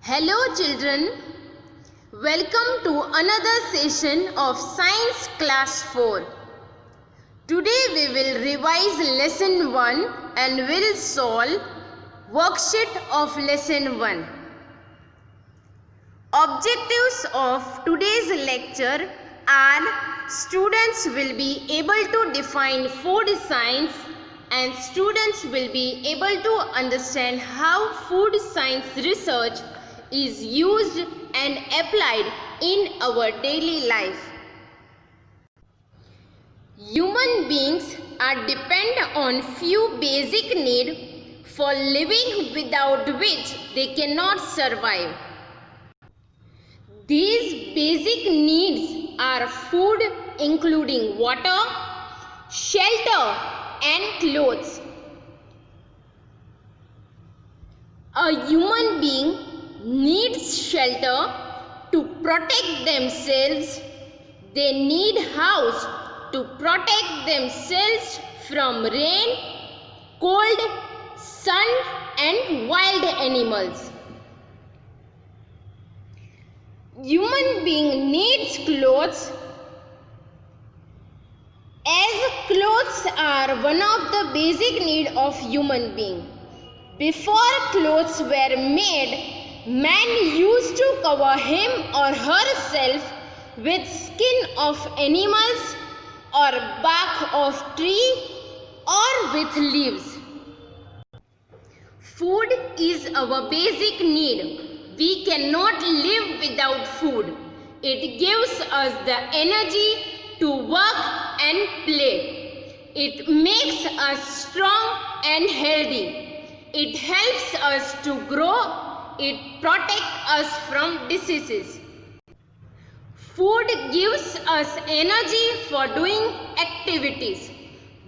Hello children, welcome to another session of Science Class 4. Today we will revise Lesson 1 and will solve worksheet of Lesson 1. Objectives of today's lecture are students will be able to define food science and students will be able to understand how food science research is used and applied in our daily life. Human beings are dependent on few basic needs for living, without which they cannot survive. These basic needs are food, including water, shelter and clothes. A human being needs shelter to protect themselves. They need house to protect themselves from rain, cold, sun and wild animals. Human being needs clothes, as clothes are one of the basic needs of human being. Before clothes were made, man used to cover him or herself with skin of animals or bark of tree or with leaves. Food is our basic need. We cannot live without food. It gives us the energy to work and play. It makes us strong and healthy. It helps us to grow. It protects us from diseases. Food gives us energy for doing activities.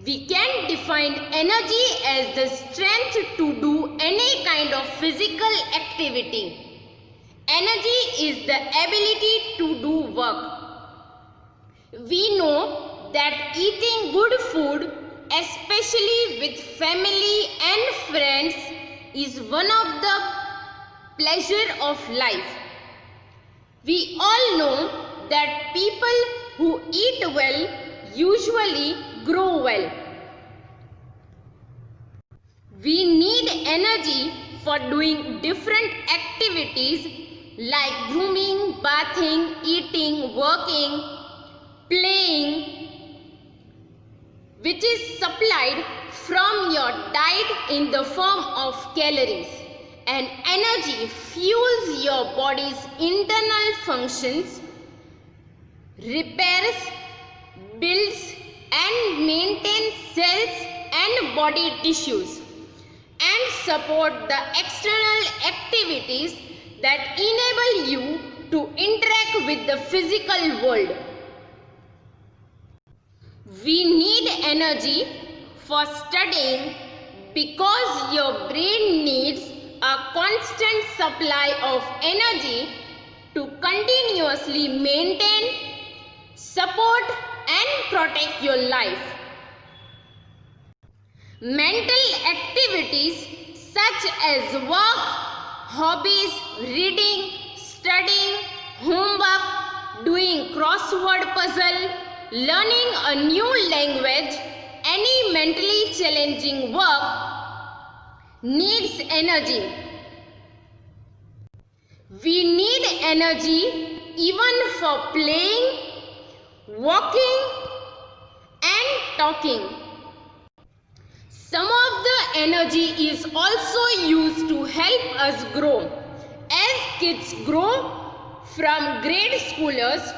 We can define energy as the strength to do any kind of physical activity. Energy is the ability to do work. We know that eating good food, especially with family and friends, is one of the pleasure of life. We all know that people who eat well usually grow well. We need energy for doing different activities like grooming, bathing, eating, working, playing, which is supplied from your diet in the form of calories. And energy fuels your body's internal functions, repairs, builds and maintains cells and body tissues, and support the external activities that enable you to interact with the physical world. We need energy for studying because your brain needs a constant supply of energy to continuously maintain, support and protect your life. Mental activities such as work, hobbies, reading, studying, homework, doing crossword puzzle, learning a new language, any mentally challenging work needs energy. We need energy even for playing, walking and talking. Some of the energy is also used to help us grow. As kids grow from grade schoolers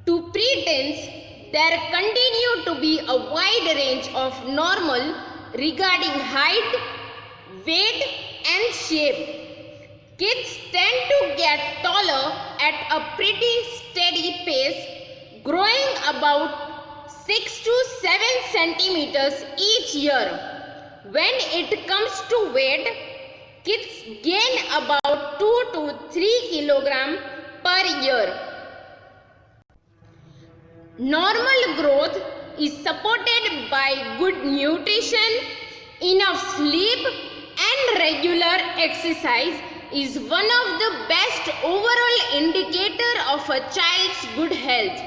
to preteens, there continue to be a wide range of normal regarding height, weight and shape. Kids tend to get taller at a pretty steady pace, growing about 6 to 7 centimeters each year. When it comes to weight, kids gain about 2 to 3 kilograms per year. Normal growth is supported by good nutrition, enough sleep and regular exercise is one of the best overall indicator of a child's good health.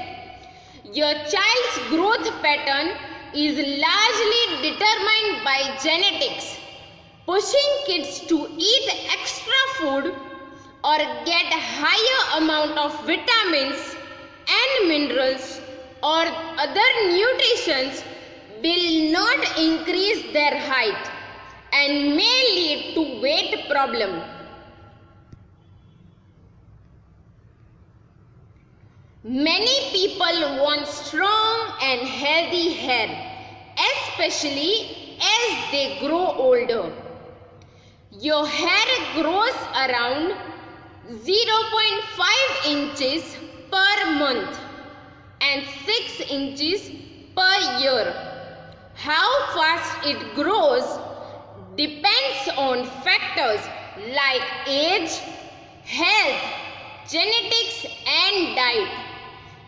Your child's growth pattern is largely determined by genetics. Pushing kids to eat extra food or get higher amount of vitamins and minerals or other nutrients will not increase their height and may lead to weight problem. Many people want strong and healthy hair, especially as they grow older. Your hair grows around 0.5 inches per month and 6 inches per year. How fast it grows depends on factors like age, health, genetics and diet.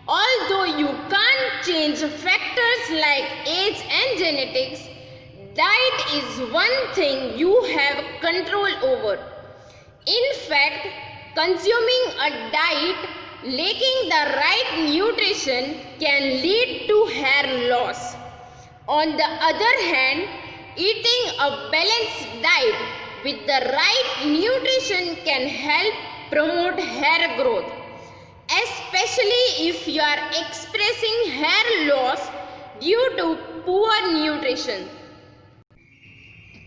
Although you can't change factors like age and genetics, diet is one thing you have control over. In fact, consuming a diet lacking the right nutrition can lead to hair loss. On the other hand, eating a balanced diet with the right nutrition can help promote hair growth, especially if you are expressing hair loss due to poor nutrition.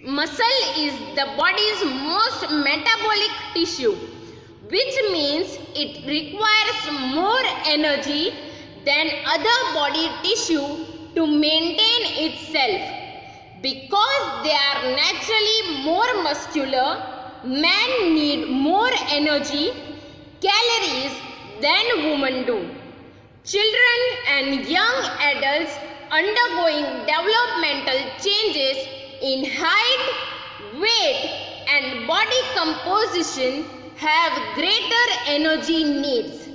Muscle is the body's most metabolic tissue, which means it requires more energy than other body tissue to maintain itself. Because they are naturally more muscular, men need more energy, calories than women do. Children and young adults undergoing developmental changes in height, weight and body composition have greater energy needs.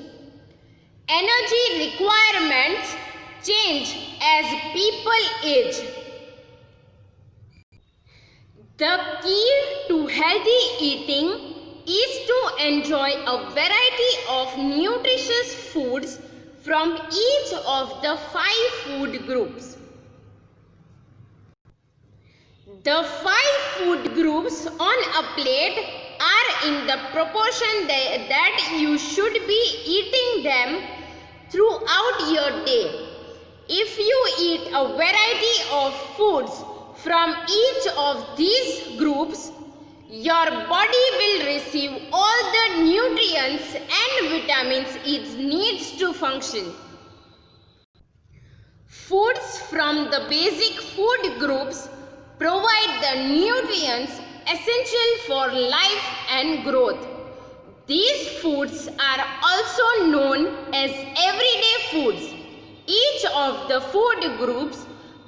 Energy requirements change as people age. The key to healthy eating is to enjoy a variety of nutritious foods from each of the 5 food groups. The 5 food groups on a plate are in the proportion that you should be eating them throughout your day. If you eat a variety of foods from each of these groups, your body will receive all the nutrients and vitamins it needs to function. Foods from the basic food groups provide the nutrients essential for life and growth. These foods are also known as everyday foods. Each of the food groups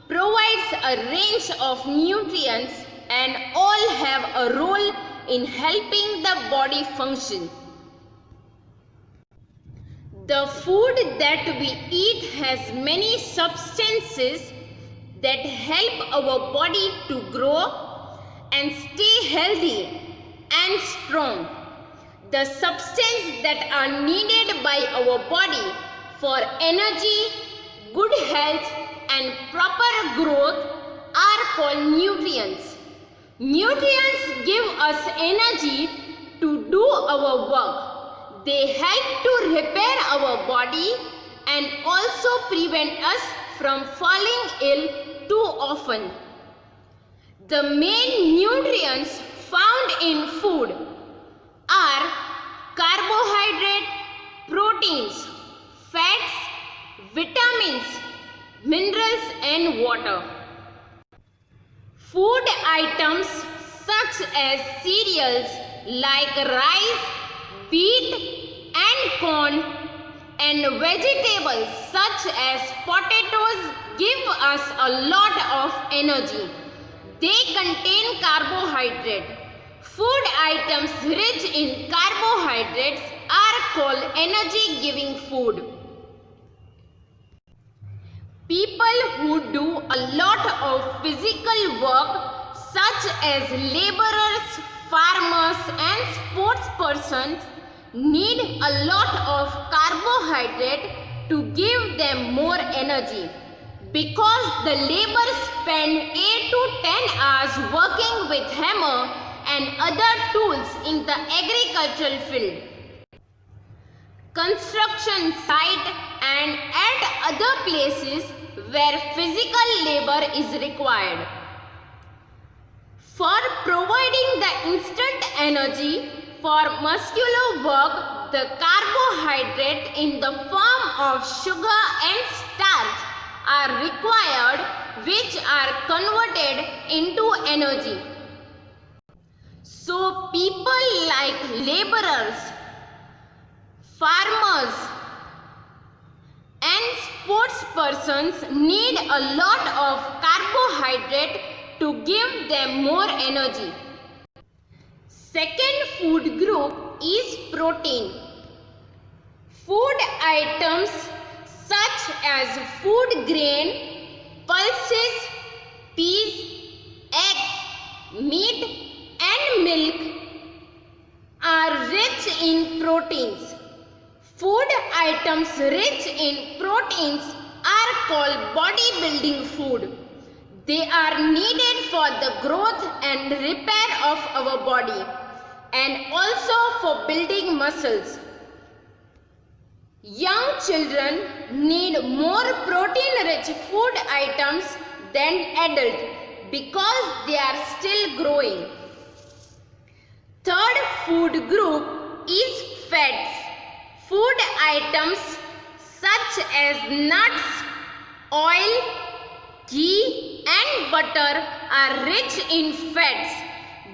provides a range of nutrients and all have a role in helping the body function. The food that we eat has many substances that help our body to grow and stay healthy and strong. The substances that are needed by our body for energy, good health and proper growth are called nutrients. Nutrients give us energy to do our work. They help to repair our body and also prevent us from falling ill too often. The main nutrients found in food are carbohydrate, proteins, fats, vitamins, minerals and water. Food items such as cereals like rice, wheat and corn and vegetables such as potatoes give us a lot of energy. They contain carbohydrate. Food items rich in carbohydrates are called energy-giving food. People who do a lot of physical work such as laborers, farmers and sports persons need a lot of carbohydrate to give them more energy, because the labor spend 8 to 10 hours working with hammer and other tools in the agricultural field, construction site and at other places where physical labor is required. For providing the instant energy for muscular work, the carbohydrate in the form of sugar and starch are required, which are converted into energy. So people like laborers, farmers and sports persons need a lot of carbohydrate to give them more energy. Second food group is protein. Food items such as food grain, pulses, peas, eggs, meat and milk are rich in proteins. Food items rich in proteins are called bodybuilding food. They are needed for the growth and repair of our body and also for building muscles. Young children need more protein-rich food items than adults because they are still growing. Third food group is fats. Food items such as nuts, oil, ghee and butter are rich in fats.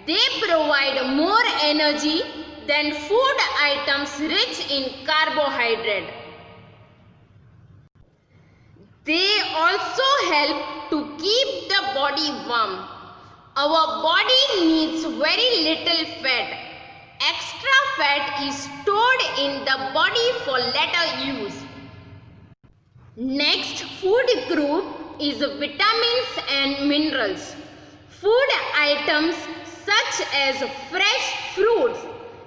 They provide more energy than food items rich in carbohydrate. They also help to keep the body warm. Our body needs very little fat. Extra fat is stored in the body for later use. Next food group is vitamins and minerals. Food items such as fresh fruits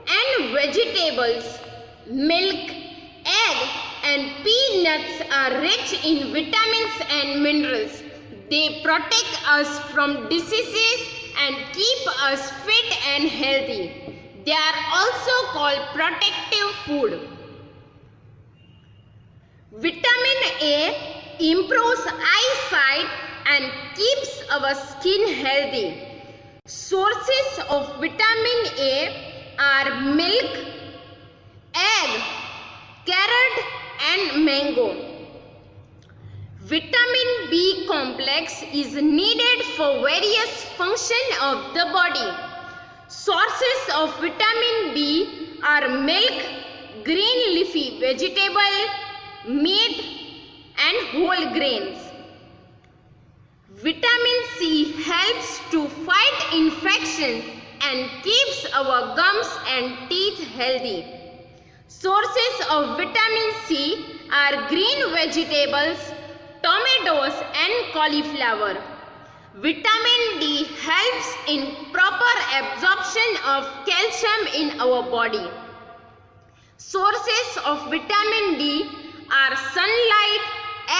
and vegetables, milk, egg and peanuts are rich in vitamins and minerals. They protect us from diseases and keep us fit and healthy. They are also called protective food. Vitamin A improves eyesight and keeps our skin healthy. Sources of vitamin A are milk, egg, carrot and mango. Vitamin B complex is needed for various functions of the body. Sources of vitamin B are milk, green leafy vegetable, meat and whole grains. Vitamin C helps to fight infection and keeps our gums and teeth healthy. Sources of vitamin C are green vegetables, tomatoes and cauliflower. Vitamin D helps in proper absorption of calcium in our body. Sources of vitamin D are sunlight,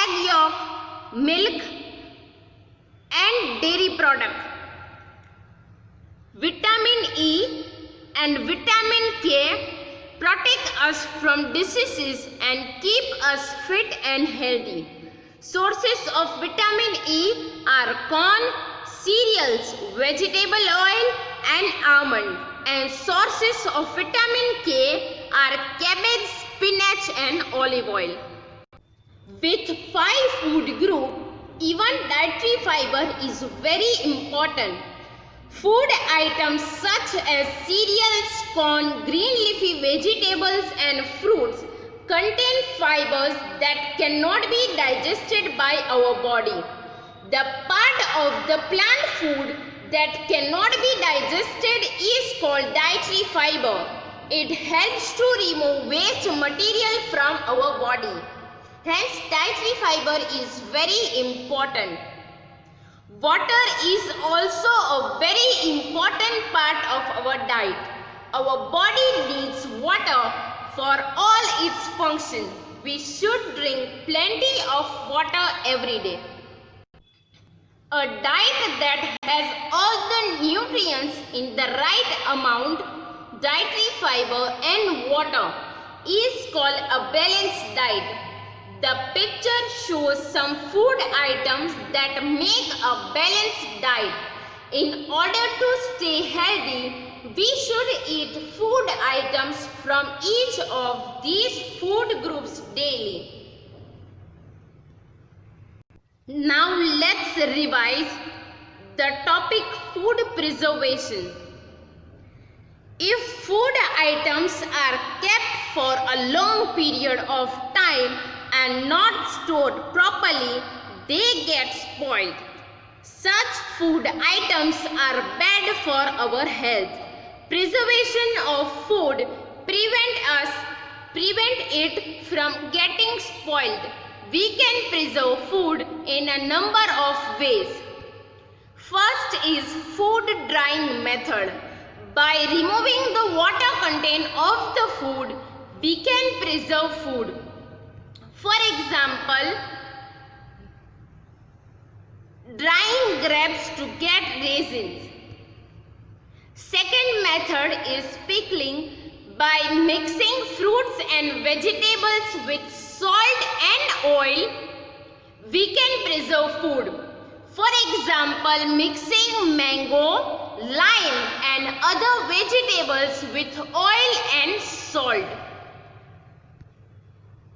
egg yolk, milk and dairy product. Vitamin E and vitamin K protect us from diseases and keep us fit and healthy. Sources of vitamin E are corn, cereals, vegetable oil and almond. And sources of vitamin K are cabbage, spinach and olive oil. With 5 food groups, even dietary fiber is very important. Food items such as cereals, corn, green leafy vegetables and fruits contain fibers that cannot be digested by our body. The part of the plant food that cannot be digested is called dietary fiber. It helps to remove waste material from our body. Hence, dietary fiber is very important. Water is also a very important part of our diet. Our body needs water for all its functions. We should drink plenty of water every day. A diet that has all the nutrients in the right amount, dietary fiber and water, is called a balanced diet. The picture shows some food items that make a balanced diet. In order to stay healthy, we should eat food items from each of these food groups daily. Now let's revise the topic food preservation. If food items are kept for a long period of time and not stored properly, they get spoiled. Such food items are bad for our health. Preservation of food prevent it from getting spoiled. We can preserve food in a number of ways. First is food drying method. By removing the water content of the food, we can preserve food. For example, drying grapes to get raisins. Second method is pickling. By mixing fruits and vegetables with salt and oil, we can preserve food. For example, mixing mango, lime and other vegetables with oil and salt.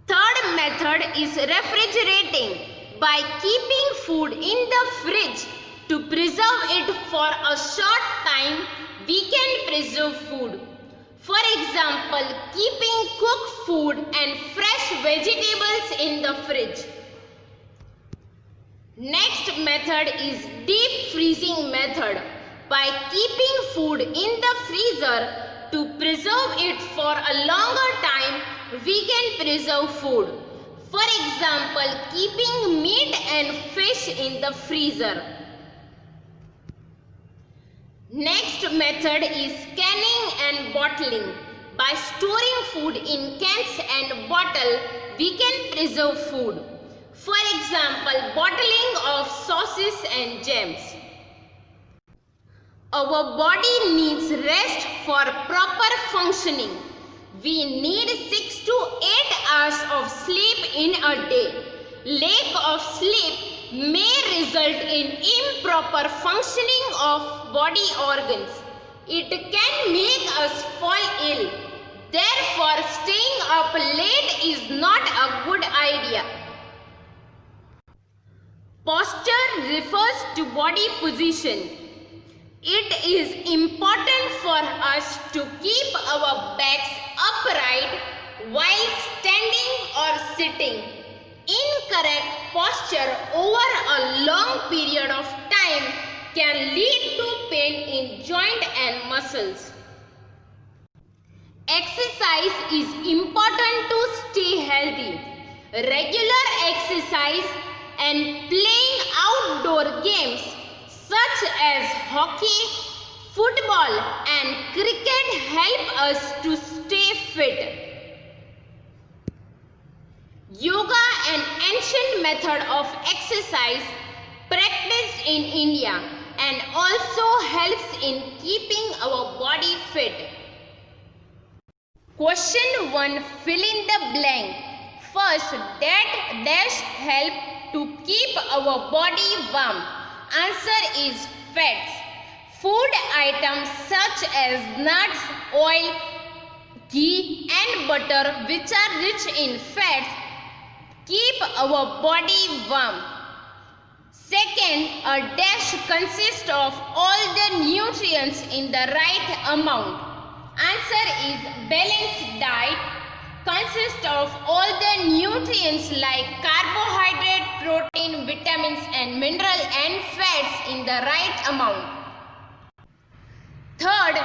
Third method is refrigerating. By keeping food in the fridge to preserve it for a short time, we can preserve food. For example, keeping cooked food and fresh vegetables in the fridge. Next method is deep freezing method. By keeping food in the freezer to preserve it for a longer time, we can preserve food. For example, keeping meat and fish in the freezer. Next method is canning and bottling. By storing food in cans and bottle, we can preserve food. For example, bottling of sauces and jams. Our body needs rest for proper functioning. We need 6 to 8 hours of sleep in a day. Lack of sleep may result in improper functioning of body organs. It can make us fall ill. Therefore, staying up late is not a good idea. Posture refers to body position. It is important for us to keep our backs upright while standing or sitting. Incorrect posture over a long period of time can lead to pain in joint and muscles. Exercise is important to stay healthy. Regular exercise and playing outdoor games such as hockey, football and cricket help us to stay fit. Yoga, an ancient method of exercise practiced in India and also helps in keeping our body fit. Question 1. Fill in the blank. First, that dash help to keep our body warm. Answer is fats. Food items such as nuts, oil, ghee and butter, which are rich in fats, keep our body warm. Second, a dash consists of all the nutrients in the right amount. Answer is balanced diet consists of all the nutrients like carbohydrate, protein, vitamins and mineral and fats in the right amount. Third,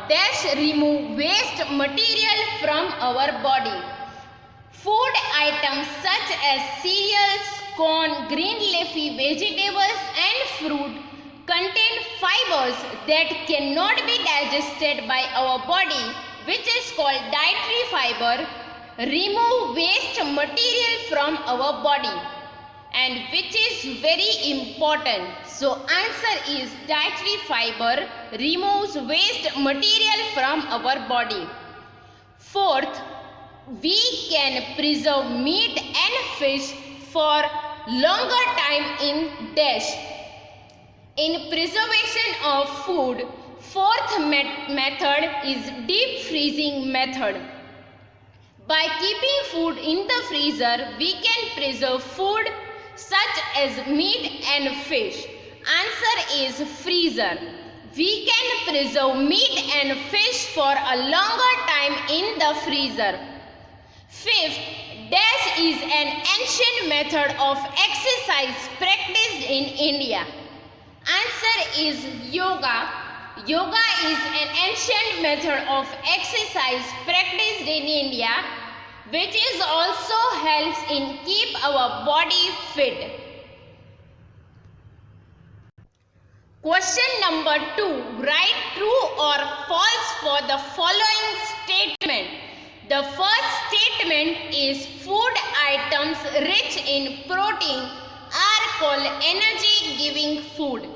dash remove waste material from our body. Food items such as cereals, corn, green leafy vegetables and fruit contain fibers that cannot be digested by our body, which is called dietary fiber, remove waste material from our body, and which is very important. So answer is dietary fiber removes waste material from our body. Fourth, we can preserve meat and fish for longer time in dash. In preservation of food, fourth method is deep freezing method. By keeping food in the freezer, we can preserve food such as meat and fish. Answer is freezer. We can preserve meat and fish for a longer time in the freezer. Fifth, dash is an ancient method of exercise practiced in India. Answer is yoga. Yoga is an ancient method of exercise practiced in India, which is also helps in keep our body fit. Question number 2. Write true or false for the following statement. The first statement is food items rich in protein are called energy giving food.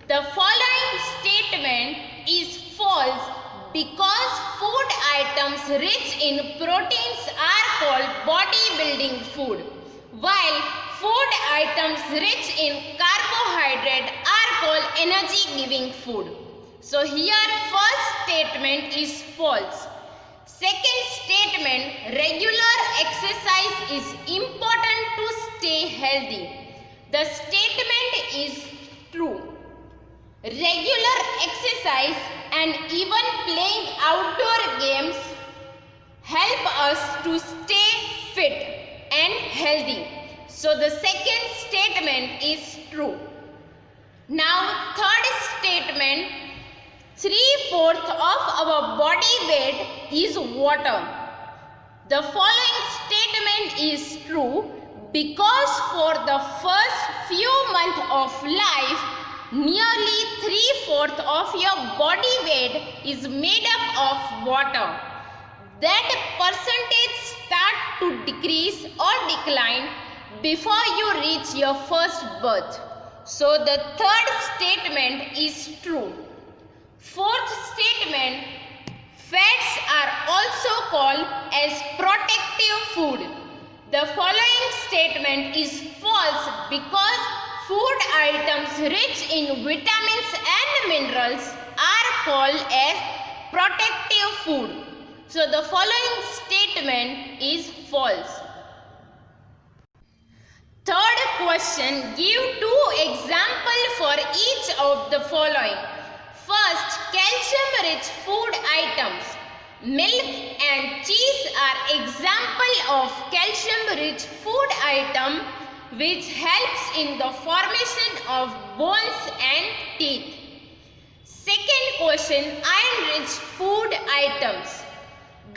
The following statement is false because food items rich in proteins are called bodybuilding food, while food items rich in carbohydrate are called energy giving food. So here first statement is false. Second statement, regular exercise is important to stay healthy. The statement is true. Regular exercise and even playing outdoor games help us to stay fit and healthy. So the second statement is true. Now third statement, 3/4 of our body weight is water. The following statement is true because for the first few months of life, nearly 3/4 of your body weight is made up of water. That percentage start to decrease or decline before you reach your first birth. So the third statement is true. Fourth statement, fats are also called as protective food. The following statement is false because food items rich in vitamins and minerals are called as protective food. So the following statement is false. Third question, give 2 examples for each of the following. First, calcium-rich food items. Milk and cheese are example of calcium-rich food item which helps in the formation of bones and teeth. Second question, iron-rich food items.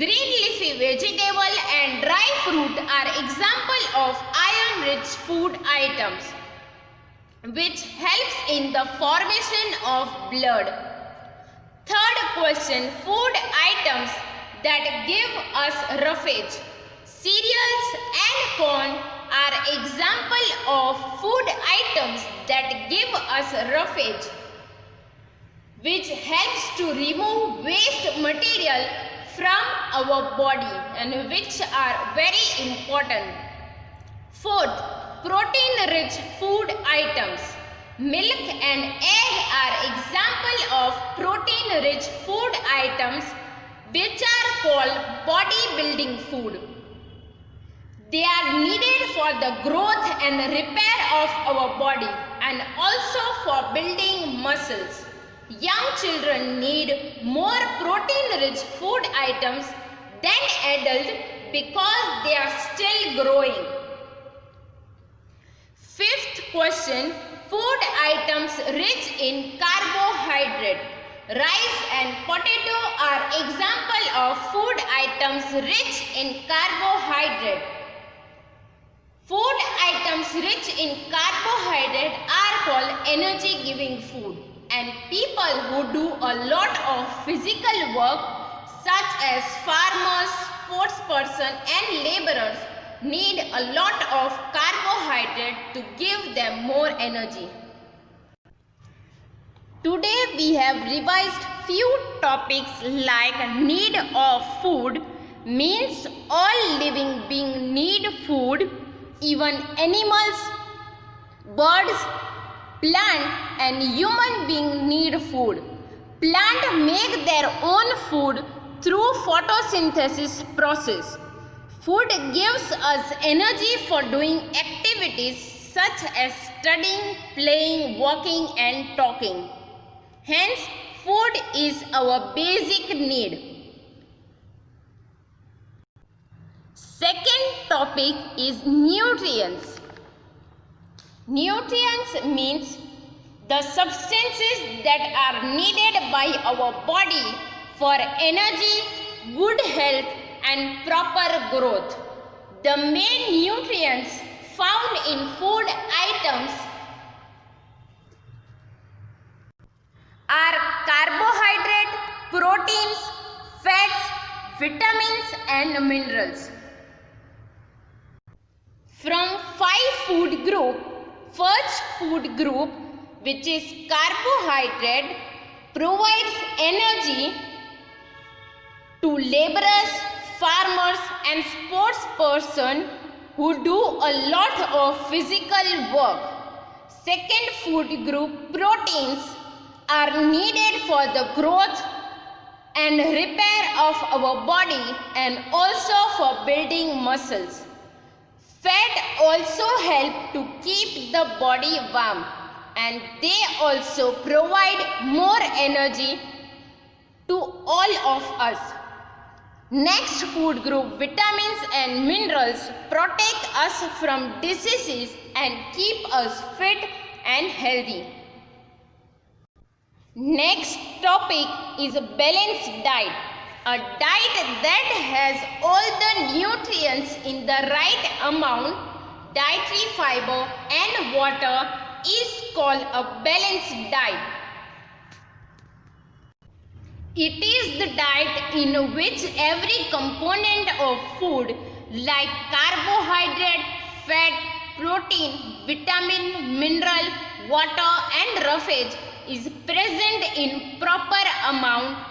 Green leafy vegetable and dry fruit are example of iron-rich food items which helps in the formation of blood. Third question, food items that give us roughage. Cereals and corn are example of food items that give us roughage, which helps to remove waste material from our body and which are very important. Fourth, protein-rich food items. Milk and egg are example of protein-rich food items which are called bodybuilding food. They are needed for the growth and repair of our body and also for building muscles. Young children need more protein-rich food items than adults because they are still growing. Fifth question, food items rich in carbohydrate. Rice and potato are example of food items rich in carbohydrate. Food items rich in carbohydrate are called energy giving food, and people who do a lot of physical work such as farmers, sportspersons and laborers need a lot of carbohydrate to give them more energy. Today we have revised few topics like need of food means all living beings need food, even animals, birds, plant and human beings need food. Plant make their own food through photosynthesis process. Food gives us energy for doing activities such as studying, playing, walking and talking. Hence, food is our basic need. Second topic is nutrients. Nutrients means the substances that are needed by our body for energy, good health and proper growth. The main nutrients found in food items are carbohydrate, proteins, fats, vitamins and minerals. From 5 food group, first food group, which is carbohydrate, provides energy to laborers, farmers and sportspersons who do a lot of physical work. Second food group, proteins, are needed for the growth and repair of our body and also for building muscles. Fat also help to keep the body warm and they also provide more energy to all of us. Next food group, vitamins and minerals, protect us from diseases and keep us fit and healthy. Next topic is a balanced diet. A diet that has all the nutrients in the right amount, dietary fiber and water is called a balanced diet. It is the diet in which every component of food like carbohydrate, fat, protein, vitamin, mineral, water and roughage is present in proper amount.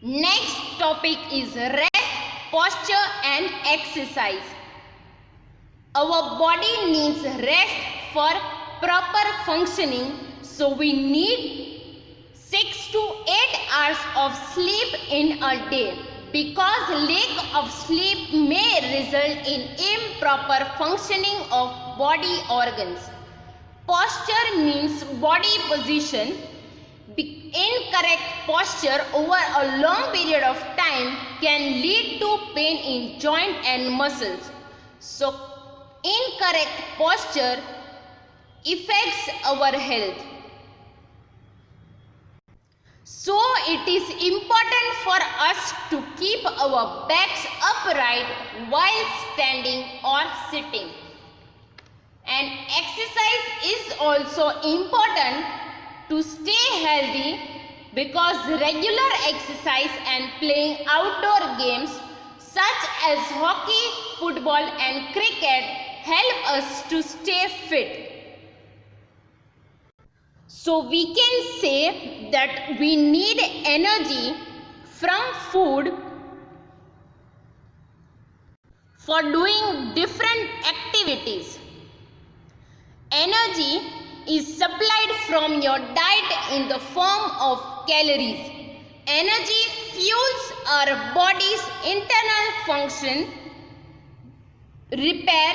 Next topic is rest, posture and exercise. Our body needs rest for proper functioning, so we need 6 to 8 hours of sleep in a day because lack of sleep may result in improper functioning of body organs. Posture means body position. Incorrect posture over a long period of time can lead to pain in joint and muscles. So, incorrect posture affects our health. So, it is important for us to keep our backs upright while standing or sitting. And exercise is also important to stay healthy because regular exercise and playing outdoor games such as hockey, football and cricket help us to stay fit. So we can say that we need energy from food for doing different activities. Energy is supplied from your diet in the form of calories. Energy fuels our body's internal function, repair,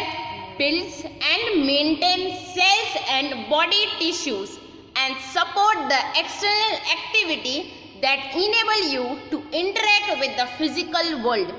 builds and maintain cells and body tissues and support the external activity that enable you to interact with the physical world.